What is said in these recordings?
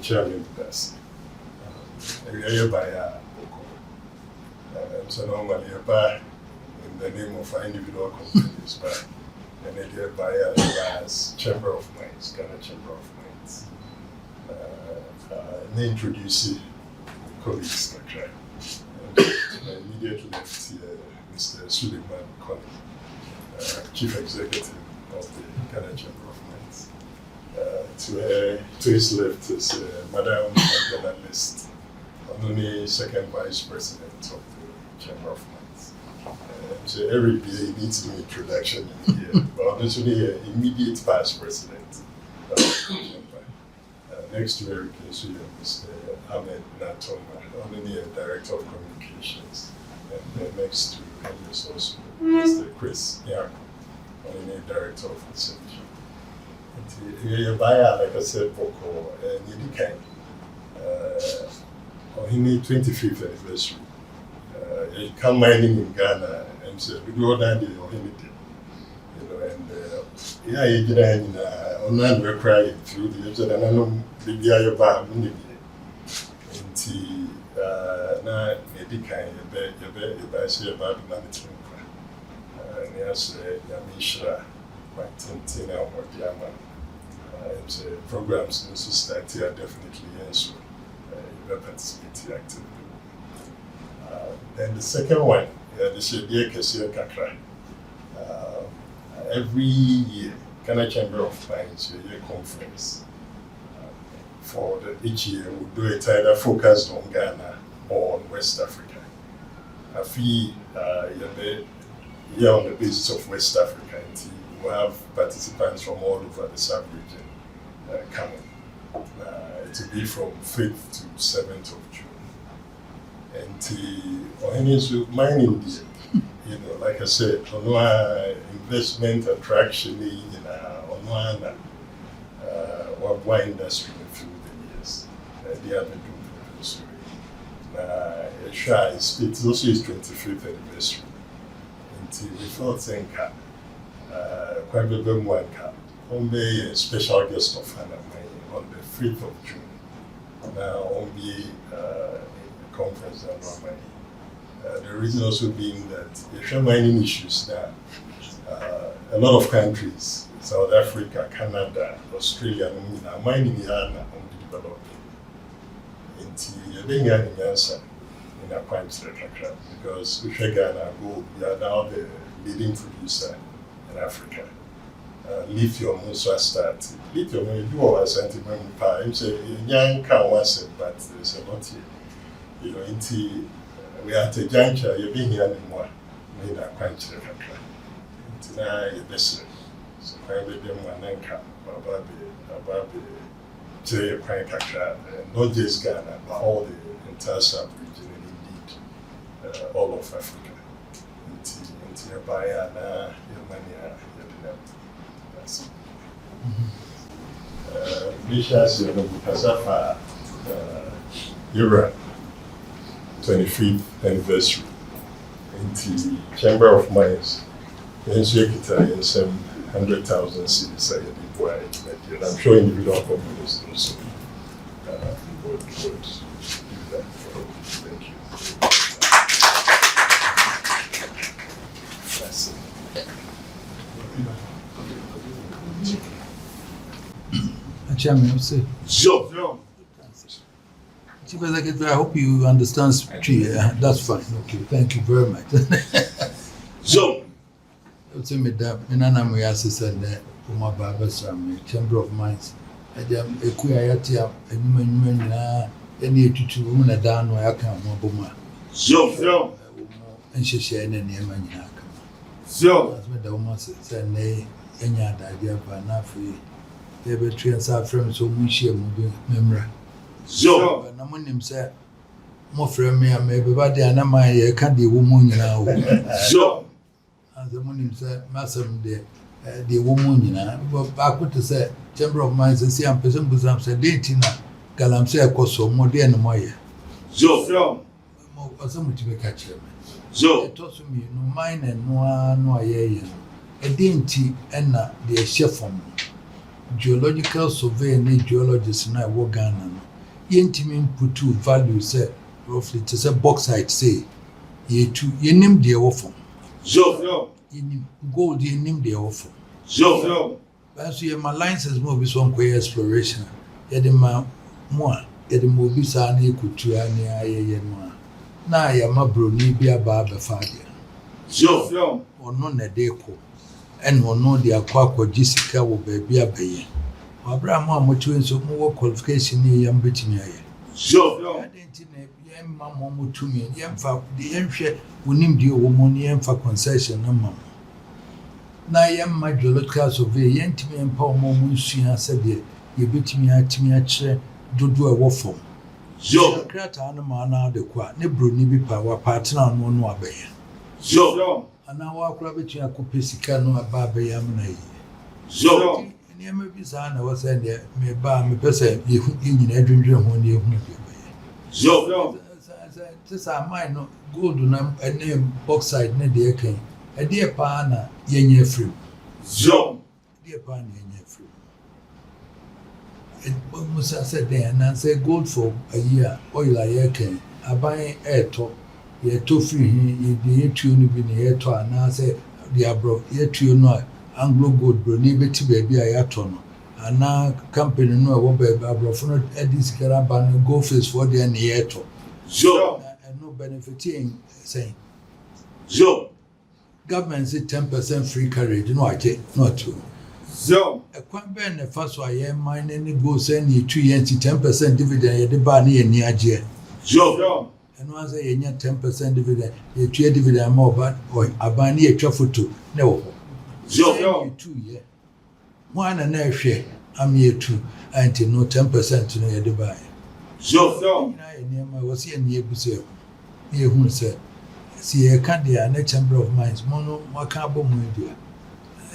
chairman does. Area by so normally by in the name of individual companies, but an area by as Chamber of Mines, Ghana Chamber of Mines. They introduce colleagues like immediately left Mr. Suleiman Kone, Chief Executive of the Ghana Chamber of Mines. To his left is Madam Angela List, only second Vice President of the Chamber of Mines. So every day needs an introduction in here, but this only immediate Vice President of the Chamber. Next to Eric is Mr. Ahmed Natoma, only Director of Communications. And next to him is also Mr. Chris Nyako, only Director of Research. And like I said, Boko, Nidikan, on his 25th anniversary. He come mining in Ghana and said, we go down there or anything. And online we're crying through the episode, and I know the guy about me. Now, Nidikan, you say about management. And he has Yamishra, Tintina, or Diamond. Programs in the society are definitely so you participate actively. Then the second one, the Shedia Kasia Kakra. Every year, Ghana Chamber of Mines, a conference for each year, we'll do it either focused on Ghana or on West Africa. I feel here on the basis of West Africa, we'll have participants from all over the sub-region coming. It will be from 5th to 7th of June. And mining, like I said, on investment attraction in wine industry through the years. They have been doing so. It's also his 25th anniversary. And we felt saying, quite a bit more. On a special guest of honor on the 5th of June. Now, on the conference the reason also being that the mining issues now, a lot of countries, South Africa, Canada, Australia, mining is developing. And being an answer in a country because we are now the leading producer in Africa. Lithium also started. Lithium, you do our Asantehene power. You say, young can once it, but there's a lot here. We are at a juncture, you're being here anymore. We are quite sure. Now, you're best. So, I will be one anchor, about the quite not just Ghana, but all the entire sub region and indeed all of Africa. Until by your money, Bishas Kasafa Europe 25th anniversary into the Chamber of Mines in Swikita in some 100,000 cities. I'm sure individual companies also would do that for you. Thank you. That's it. Chairman, say. Sure. Chief Executive, I hope you understand Tree. That's fine. Okay, thank you very much. Sure. Tell me that in an we assisted the Uma Babasam, Chamber of Mines. I am a Kuyatia, a woman, any to woman a down where I come, Mobuma. Sure. And she shared any Yamania. Sure. That's what the woman said, nay, any idea of an affair. They were trains our friends who we share moving memory. Sure. But no one himself more from me, maybe, but they are not my candy woman now. Sure. As the moon himself, Massam, the woman, but backward to say, Chamber of Mines and see, I'm present with them, said, Datina, Galamsea, Cosso, more than a moye. Sure. Or some to be catcher. Sure. It told me, no mine and no, a dainty and the chef from. Geological survey and geologists and I work Ghana. yɛntimi input value say roughly to say bauxite say yɛnim deɛ wɔ fam. Yɛnim gold yɛnim deɛ wɔ fam. Banso yɛma license mu obi so nkɔyɛ exploration yɛde ma mo a yɛde ma obi saa na yɛkɔtua ne ayɛyɛ no a na yɛma broni bi aba abɛfa adeɛ. Ɔno na ɛde kɔ ɛna ɔno de akɔgye sika wɔ baabi abɛyɛ. Wabra mo a motiwe nso mo qualification ne yɛm betumi ayɛ. Nti na yɛmma mo motumi yɛmfa de yɛnhwɛ wonim deɛ wɔ mo ne yɛmfa concession no ma mo. Na yɛmma geological survey yɛntumi yɛmpa ɔmo mo nsua sɛdeɛ yɛbɛtumi atumi akyerɛ dodo a ɛwɔ fam. Krataa no ma na de kɔ a ne broni bi pa wapaatena no no abɛyɛ. Ana wakora betumi akɔpɛ sika no aba abɛyɛ amena yi. Nneɛma bi saa na wɔsɛ deɛ meba mepɛ sɛ yɛhu nyina adwendwen ho ne yɛhu deɛ bɛyɛ. Te sɛ mine no gold na ɛne bauxite ne deɛ kan ɛdeɛ paa na yɛnyɛ afiri mu. Ɛdeɛ paa na yɛnyɛ afiri mu. Mu sa sɛ dɛn anansɛ gold for a year oil a yɛkan aban ɛɛtɔ yɛtɔ firi hi yɛde yɛtuo no bi ne yɛtɔ anaasɛ de aborɔ yɛtuo no a Anglo Gold broni bɛti baabi a yɛatɔ no anaa company no a ɛwɔ baabi aborɔfo no adi sikara ba no go face for deɛ ne yɛtɔ. No benefiting saying government say 10% free carriage no agye not true. A kwan bɛn ne fa so a yɛn mine ne go sɛ ne yɛtu yɛn ti 10% dividend yɛde ba ne yɛn ni agye. Ɛno asɛ yɛnya 10% dividend yɛtua dividend ma ɔba aban ne yɛtwa photo ne wɔ hɔ. Yɛtu yɛ mo ana na ɛhwɛ am yɛtu anti no 10% no yɛde ba yɛ. Nyinaa yɛ nneɛma wɔ sɛ yɛn ne yɛbusa yɛ ne yɛhunu sɛ si yɛka deɛ a ne chamber of mines mo no waka abɔ mu adua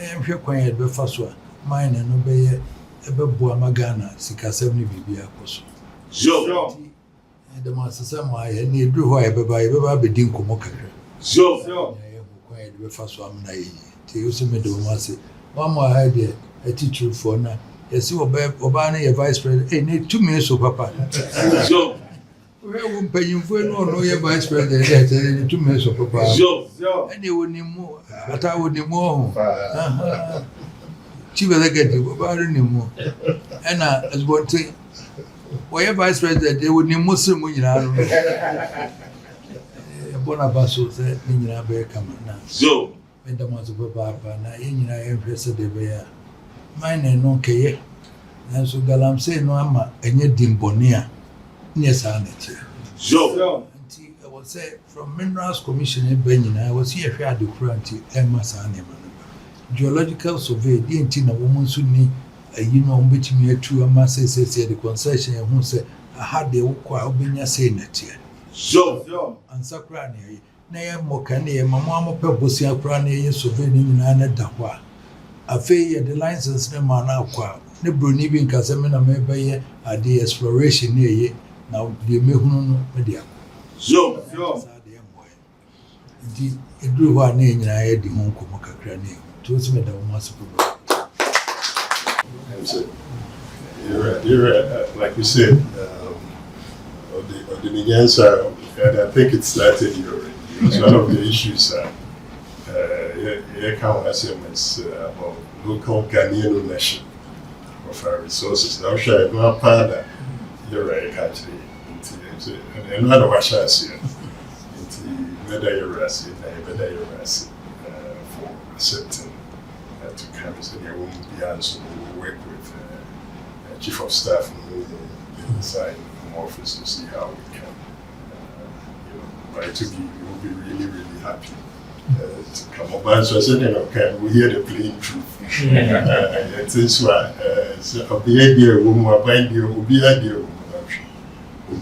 yɛnhwɛ kwan yɛde bɛfa so a mine no bɛyɛ ɛbɛboa ma Ghana sikasɛm ne biribi akɔ so. Ɛdɛm asesɛ mo ayɛ ne ɛduru hɔ a yɛbɛba abɛdi nkɔmmɔ kakra. Yɛhu kwan yɛde bɛfa so amena yɛyi nti yɛwosɛ mede wɔ mu ase wama ha deɛ atitirifoɔ no a yɛsi ɔbaa no yɛ vice president ne tumi so papa. Who mpanyimfo no ɔno yɛ vice president ɛtɛ ne tumi so papa. Ɛne wɔnim mu ata wɔnim mu ho. Chief executive ɔbaa no nim mu ɛna asbɔnten wɔyɛ vice president wɔnim mu sɛ mu nyinaa no. Ɛbɔ n'aba so sɛ ne nyinaa bɛyɛ kama na. Meda mo ase papa na yɛn nyinaa yɛnhwɛ sɛ deɛ bɛyɛ a mine no nkɛyɛ nanso galamsey no ama ɛnyɛ dimbɔne a nyɛ saa na ɛkyɛ. Nti ɛwɔ sɛ from minerals commission ɛbɛ nyinaa ɛwɔ sɛ yɛhwɛ adekora nti ɛma saa nneɛma no ba. Geological survey deɛ nti na wɔn nso ni ayi no wɔn bɛtumi atu ama sɛsɛsɛ de concession ɛho sɛ aha deɛ wokɔ a wobɛnya sei na ɛteɛ. Ansa koraa ne ɛyɛ na yɛ mmɔka ne yɛ ma mo amɔpɛ bosia koraa ne yɛyɛ survey ne nyinaa ne da hɔ a afei yɛde license ne ma no akɔ a ne broni bi nkasɛ me na mɛbɛyɛ ade exploration ne ɛyɛ na deɛ mɛhunu no mede akɔ. Saa deɛ mmɔɛ nti ɛduru hɔ a ne yɛ nyinaa yɛde ho nkɔmmɔ kakra ne ɛhu nti wo sɛ meda wo mu ase papa. You're right. Like you said, the Nyansa, and I think it started here already. It was one of the issues here count SMS about local Ghanaian ownership of our resources. Now, sure, I'm not part of that. You're right, actually. And not a wash us here. Whether you're asking, whether you're asking for accepting to come and you won't be answered. We work with Chief of Staff inside from office to see how we can, but it will be really, really happy to come up. So I said, can we hear the plain truth? It is why, so of the idea, woman, will be idea, will be